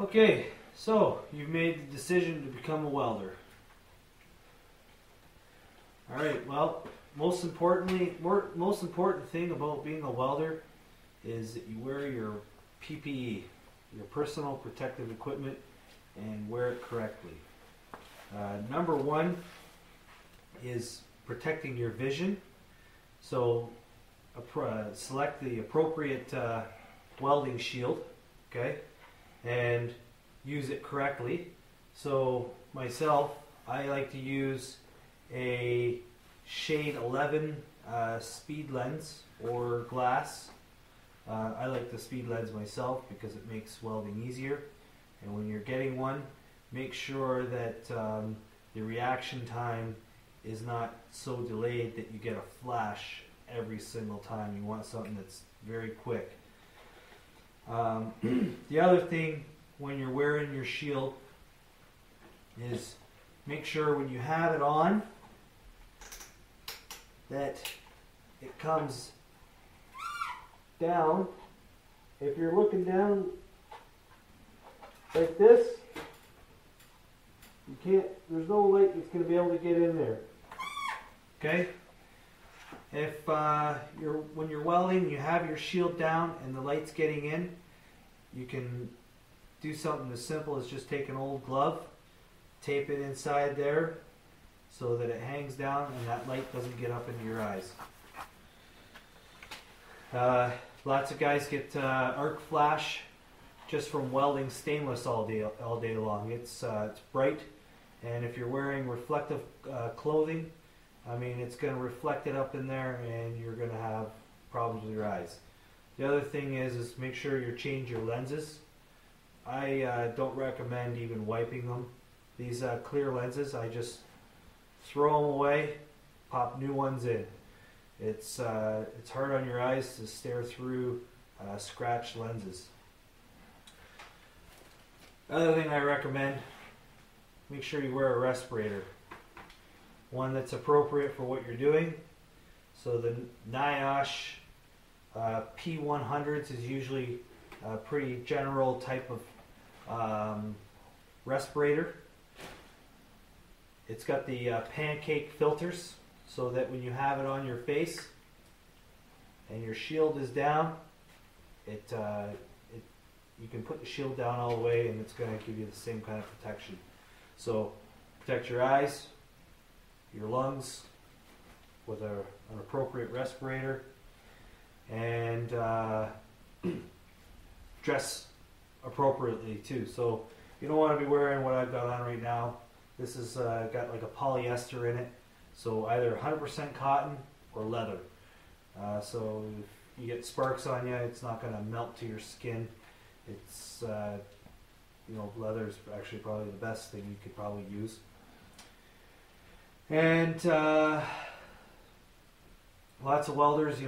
Okay, so you've made the decision to become a welder. Alright, well, most important thing about being a welder is that you wear your PPE, your personal protective equipment, and wear it correctly. Number one is protecting your vision. So select the appropriate welding shield, okay, and use it correctly. So myself, I like to use a shade 11 speed lens or glass. I like the speed lens myself because it makes welding easier. And when you're getting one, make sure that the reaction time is not so delayed that you get a flash every single time. You want something that's very quick. The other thing when you're wearing your shield is make sure when you have it on that it comes down. If you're looking down like this, you can't, there's no light that's going to be able to get in there. Okay? If when you're welding, you have your shield down and the light's getting in, you can do something as simple as just take an old glove, tape it inside there so that it hangs down and that light doesn't get up into your eyes. Lots of guys get arc flash just from welding stainless all day long. It's bright, and if you're wearing reflective clothing, I mean, it's going to reflect it up in there and you're going to have problems with your eyes. The other thing is make sure you change your lenses. I don't recommend even wiping them. These clear lenses, I just throw them away, pop new ones in. It's hard on your eyes to stare through scratched lenses. Other thing I recommend, make sure you wear a respirator. One that's appropriate for what you're doing. So the NIOSH P100s is usually a pretty general type of respirator. It's got the pancake filters so that when you have it on your face and your shield is down, you can put the shield down all the way and it's going to give you the same kind of protection. So protect your eyes, your lungs with an appropriate respirator, and dress appropriately too. So you don't want to be wearing what I've got on right now. This has got like a polyester in it, so either 100% cotton or leather. So if you get sparks on you, it's not going to melt to your skin. It's leather is actually probably the best thing you could probably use. And lots of welders, we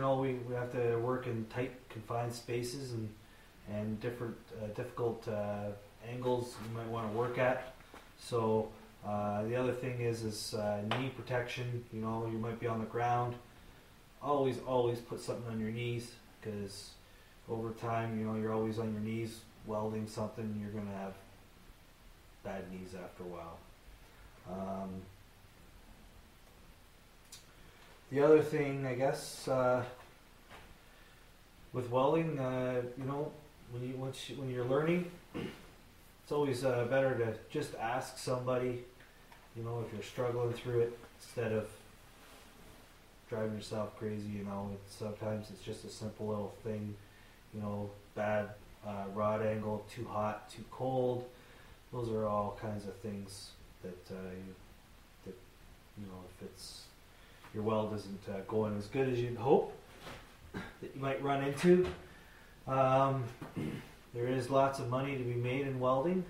have to work in tight, confined spaces and different difficult angles you might want to work at. So the other thing is knee protection. You might be on the ground. Always put something on your knees, because over time, you're always on your knees welding something. You're going to have bad knees after a while. The other thing, I guess, with welding, when you're learning, it's always better to just ask somebody, if you're struggling through it, instead of driving yourself crazy. Sometimes it's just a simple little thing, bad rod angle, too hot, too cold. Those are all kinds of things that if your weld isn't going as good as you'd hope, that you might run into. There is lots of money to be made in welding.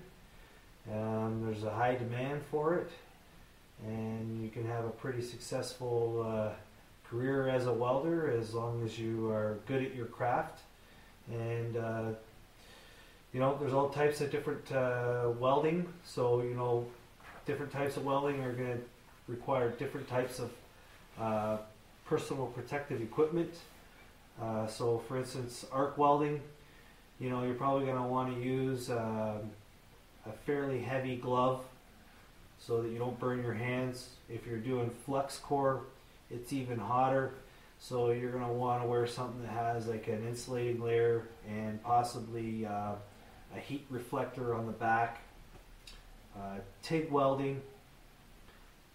There's a high demand for it, and you can have a pretty successful career as a welder as long as you are good at your craft. And there's all types of different welding. So different types of welding are going to require different types of personal protective equipment. So for instance, arc welding, you're probably going to want to use a fairly heavy glove so that you don't burn your hands. If you're doing flux core, it's even hotter. So you're going to want to wear something that has like an insulating layer and possibly a heat reflector on the back. TIG welding,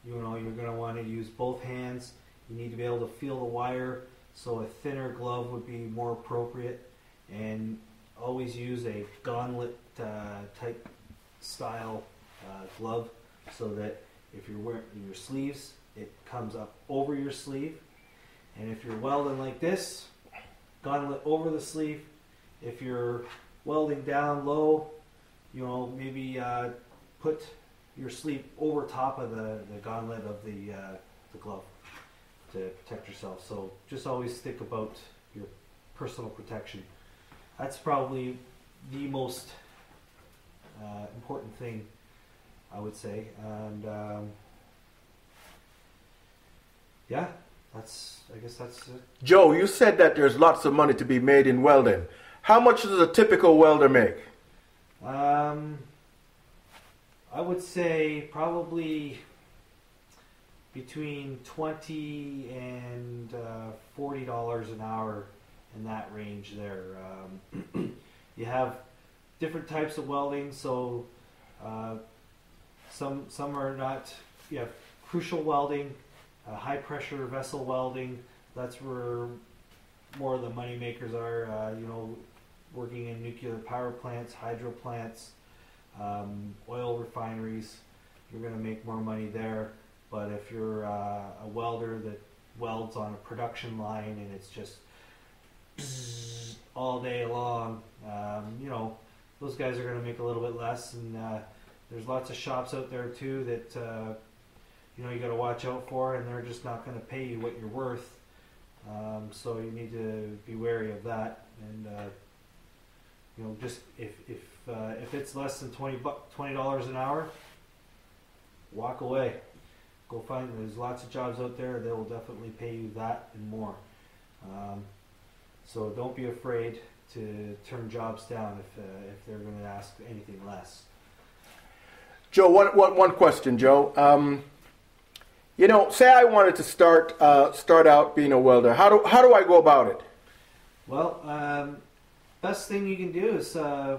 you're going to want to use both hands. You need to be able to feel the wire, so a thinner glove would be more appropriate. And always use a gauntlet type style glove, so that if you're wearing your sleeves, it comes up over your sleeve. And if you're welding like this, gauntlet over the sleeve. If you're welding down low, maybe put your sleeve over top of the gauntlet of the glove to protect yourself. So just always think about your personal protection. That's probably the most important thing, I would say. And yeah, I guess that's it. Joe, you said that there's lots of money to be made in welding. How much does a typical welder make? I would say probably between $20 and $40 an hour, in that range there. You have different types of welding, so some are not. You have crucial welding, high pressure vessel welding. That's where more of the money makers are. Working in nuclear power plants, hydro plants, oil refineries. You're going to make more money there. But if you're a welder that welds on a production line and it's just all day long, those guys are going to make a little bit less. And there's lots of shops out there too that you got to watch out for, and they're just not going to pay you what you're worth. So you need to be wary of that. And just if it's less than $20 an hour, walk away. Go find. There's lots of jobs out there. They will definitely pay you that and more. So don't be afraid to turn jobs down if they're going to ask anything less. Joe, one question, Joe. Say I wanted to start out being a welder. How do I go about it? Well, best thing you can do is, I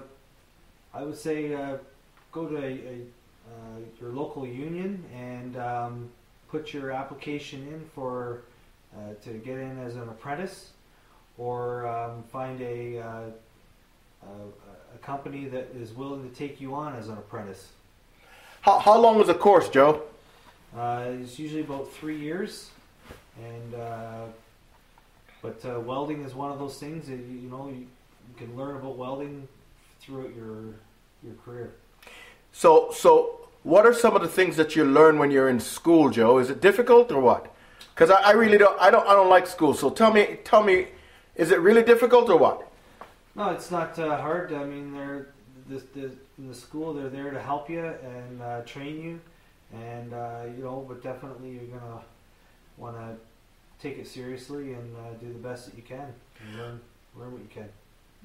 would say, go to your local union and put your application in for to get in as an apprentice, or find a company that is willing to take you on as an apprentice. How long is a course, Joe? It's usually about 3 years, and but welding is one of those things that you can learn about welding throughout your career. So what are some of the things that you learn when you're in school, Joe? Is it difficult or what? Because I really don't like school. So tell me, is it really difficult or what? No, it's not hard. I mean, in the school, they're there to help you and train you, and but definitely you're gonna want to take it seriously and do the best that you can and learn what you can.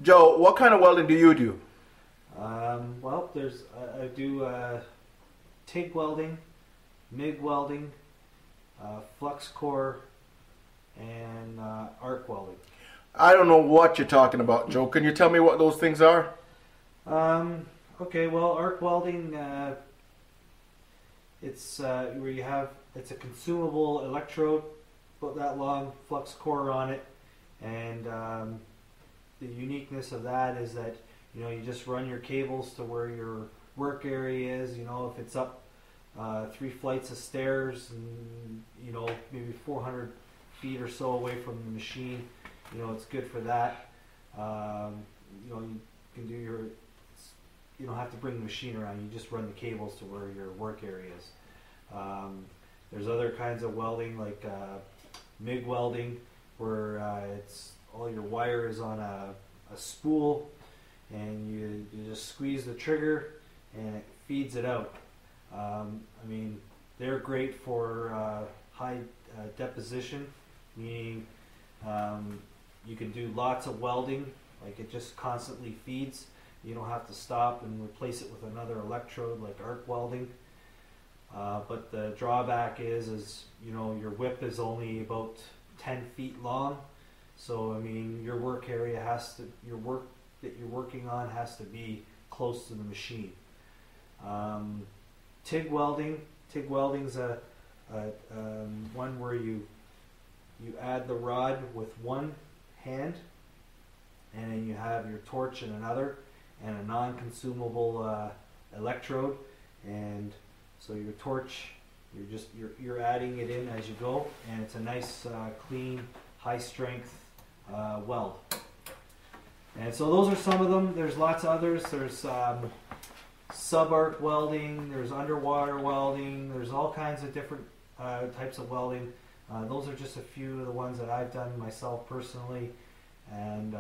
Joe, what kind of welding do you do? Well, I do TIG welding, MIG welding, flux core, and arc welding. I don't know what you're talking about, Joe. Can you tell me what those things are? Okay, well, arc welding, it's where you have, it's a consumable electrode, about that long, flux core on it, and the uniqueness of that is that you just run your cables to where your work area is. If it's up 3 flights of stairs and maybe 400 feet or so away from the machine, it's good for that. You can do you don't have to bring the machine around. You just run the cables to where your work area is. There's other kinds of welding like MIG welding, where it's all your wire is on a spool, and you just squeeze the trigger and it feeds it out. They're great for high deposition, meaning you can do lots of welding, like it just constantly feeds. You don't have to stop and replace it with another electrode like arc welding. But the drawback is your whip is only about 10 feet long. So I mean, your work area your work that you're working on has to be close to the machine. TIG welding's a one where you add the rod with one hand, and then you have your torch in another, and a non-consumable electrode. And so your torch, you're adding it in as you go, and it's a nice clean high strength weld. And so those are some of them. There's lots of others. There's sub-arc welding, there's underwater welding, there's all kinds of different types of welding. Those are just a few of the ones that I've done myself personally. And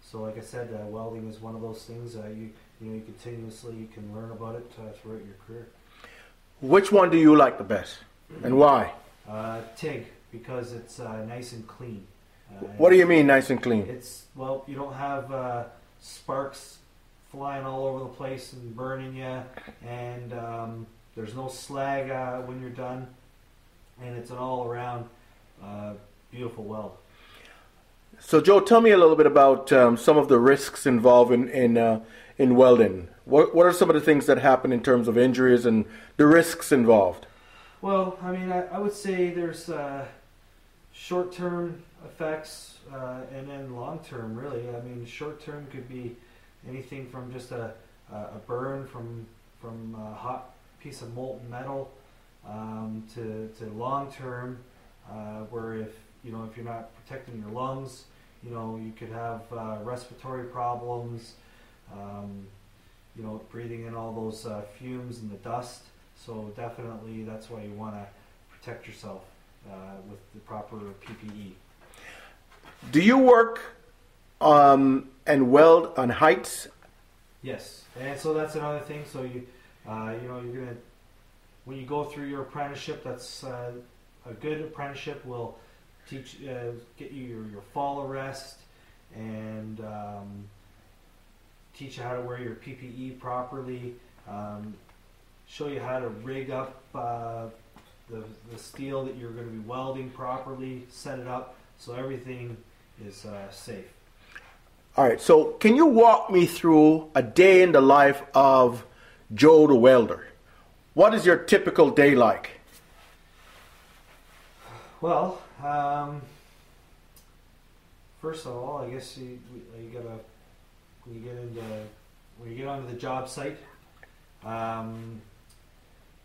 so like I said, welding is one of those things you continuously can learn about it throughout your career. Which one do you like the best, and why? TIG, because it's nice and clean. What do you mean, nice and clean? You don't have sparks flying all over the place and burning you, and there's no slag when you're done, and it's an all-around beautiful weld. So, Joe, tell me a little bit about some of the risks involved in welding. What are some of the things that happen in terms of injuries and the risks involved? Well, I mean, I would say there's short-term effects and then long-term, really. I mean, short-term could be anything from just a burn from a hot piece of molten metal to long-term, where if you're not protecting your lungs, you could have respiratory problems, breathing in all those fumes and the dust. So definitely that's why you want to protect yourself with the proper PPE. Do you work and weld on heights? Yes, and so that's another thing. So you're gonna, when you go through your apprenticeship, that's a good apprenticeship will teach, get you your fall arrest, and teach you how to wear your PPE properly. Show you how to rig up the steel that you're going to be welding properly. Set it up so everything is safe. All right, so can you walk me through a day in the life of Joe the welder? What is your typical day like? Well, first of all, I guess you gotta, when you get onto the job site,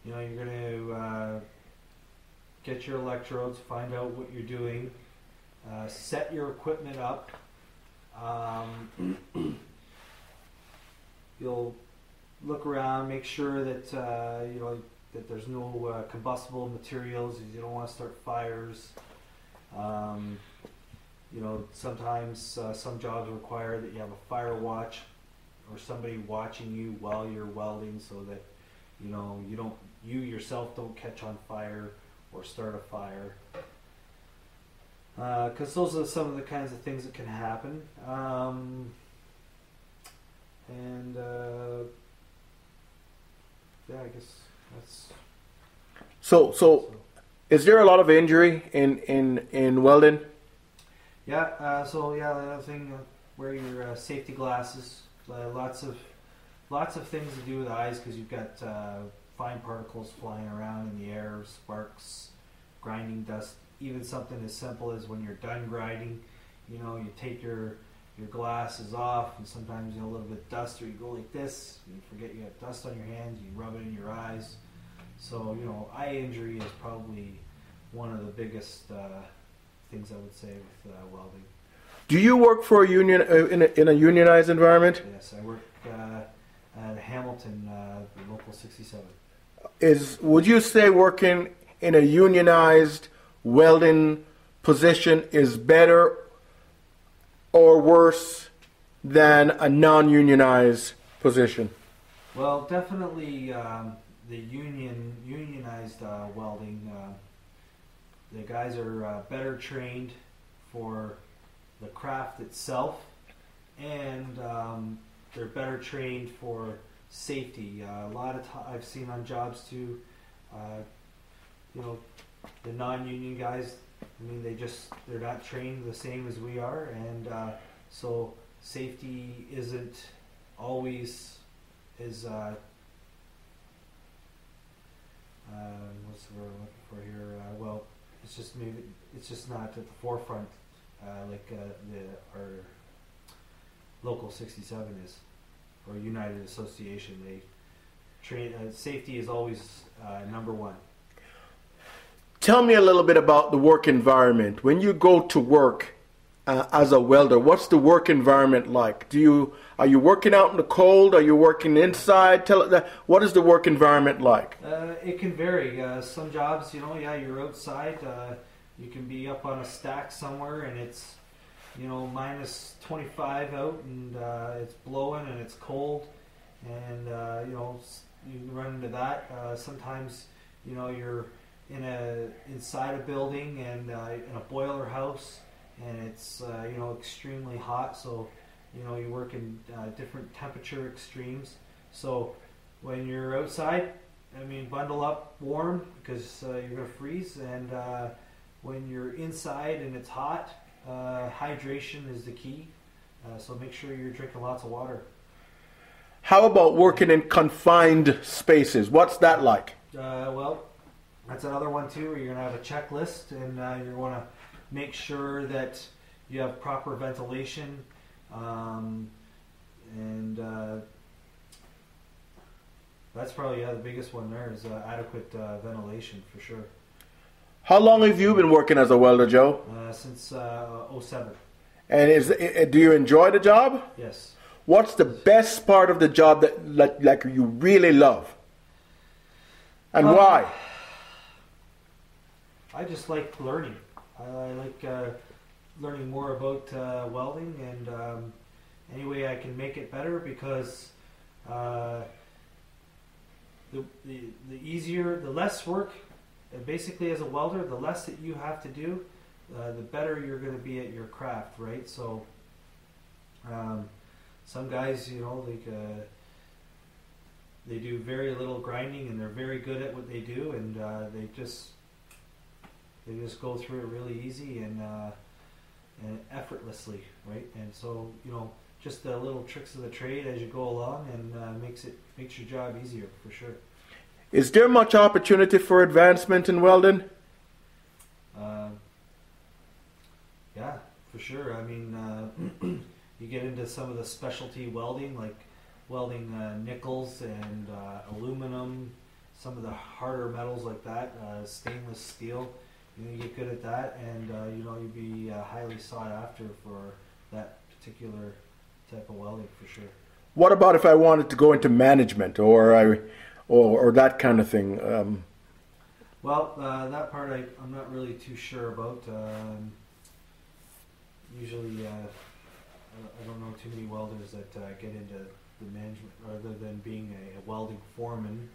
you're gonna get your electrodes, find out what you're doing, set your equipment up. You'll look around, make sure that that there's no combustible materials. You don't want to start fires. Sometimes some jobs require that you have a fire watch or somebody watching you while you're welding, so that you yourself don't catch on fire or start a fire. Because those are some of the kinds of things that can happen. I guess that's. So, is there a lot of injury in welding? Yeah. The other thing, wear your safety glasses. Lots of things to do with eyes, because you've got fine particles flying around in the air, sparks, grinding dust. Even something as simple as when you're done grinding, you take your glasses off, and sometimes a little bit of dust, or you go like this, and you forget you have dust on your hands, you rub it in your eyes. So eye injury is probably one of the biggest things I would say with welding. Do you work for a union in a unionized environment? Yes, I work at Hamilton, the local 67. Would you say working in a unionized welding position is better or worse than a non-unionized position? Well, definitely the unionized welding. The guys are better trained for the craft itself, and they're better trained for safety. A lot of I've seen on jobs too. You know, the non-union guys. I mean, they're not trained the same as we are, and so safety isn't always as what's the word I'm looking for here? Well, it's just not at the forefront like our local 67 is, or United Association. They train safety is always number one. Tell me a little bit about the work environment. When you go to work as a welder, what's the work environment like? Are you working out in the cold? Are you working inside? What is the work environment like? It can vary. Some jobs, you're outside. You can be up on a stack somewhere, and it's minus 25 out, and it's blowing and it's cold, and you run into that. Sometimes you're inside a building and in a boiler house, and it's extremely hot, so you work in different temperature extremes. So when you're outside, bundle up warm, because you're going to freeze, and when you're inside and it's hot, hydration is the key, so make sure you're drinking lots of water. How about working in confined spaces? What's that like? Well, that's another one too, where you're going to have a checklist, and you want to make sure that you have proper ventilation, and that's probably the biggest one there is adequate ventilation for sure. How long have you been working as a welder, Joe? Since 07. And do you enjoy the job? Yes. What's the best part of the job that like you really love? And why? I just like learning. I like learning more about welding, and any way I can make it better, because the less work, basically as a welder, the less that you have to do, the better you're going to be at your craft, right? So some guys, they do very little grinding, and they're very good at what they do, and they just go through it really easy and effortlessly, right? And so just the little tricks of the trade as you go along, and makes your job easier for sure. Is there much opportunity for advancement in welding? Yeah, for sure. You get into some of the specialty welding, like welding nickels and aluminum, some of the harder metals like that, stainless steel. You get good at that, and you'd be highly sought after for that particular type of welding for sure. What about if I wanted to go into management or that kind of thing? Well, that part I'm not really too sure about. Usually, I don't know too many welders that get into the management, rather than being a welding foreman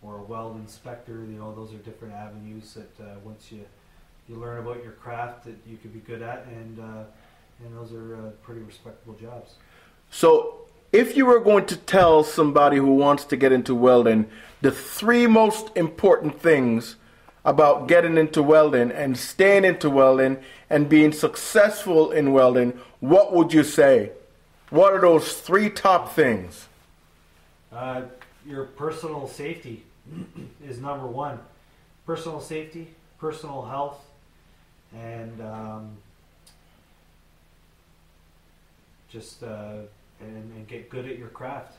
or a weld inspector. Those are different avenues that once you learn about your craft that you could be good at, and those are pretty respectable jobs. So if you were going to tell somebody who wants to get into welding the 3 most important things about getting into welding and staying into welding and being successful in welding, what would you say? What are those 3 top things? Your personal safety is number 1. Personal safety, personal health, and and get good at your craft.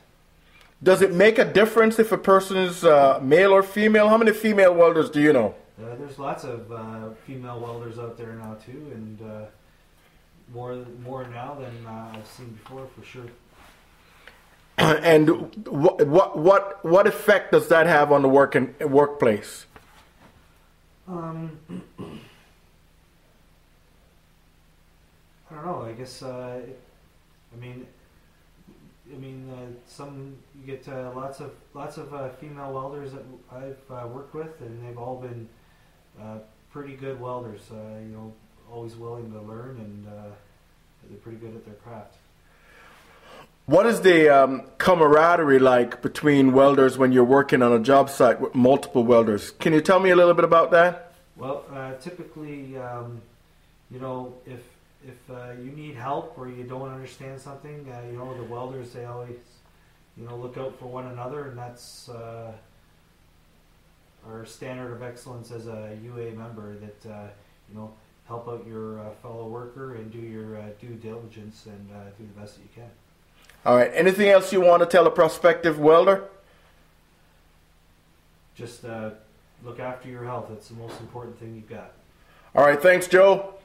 Does it make a difference if a person is male or female? How many female welders do you know? There's lots of female welders out there now too, and more now than I've seen before, for sure. And what effect does that have on the workplace? I don't know. I guess some you get lots of female welders that I've worked with, and they've all been pretty good welders. Always willing to learn, and they're pretty good at their craft. What is the camaraderie like between welders when you're working on a job site with multiple welders? Can you tell me a little bit about that? Well, typically, you know, if you need help or you don't understand something, you know, the welders, they always, you know, look out for one another, and that's our standard of excellence as a UA member, that you know, help out your fellow worker and do your due diligence and do the best that you can. All right. Anything else you want to tell a prospective welder? Just look after your health. It's the most important thing you've got. All right. Thanks, Joe.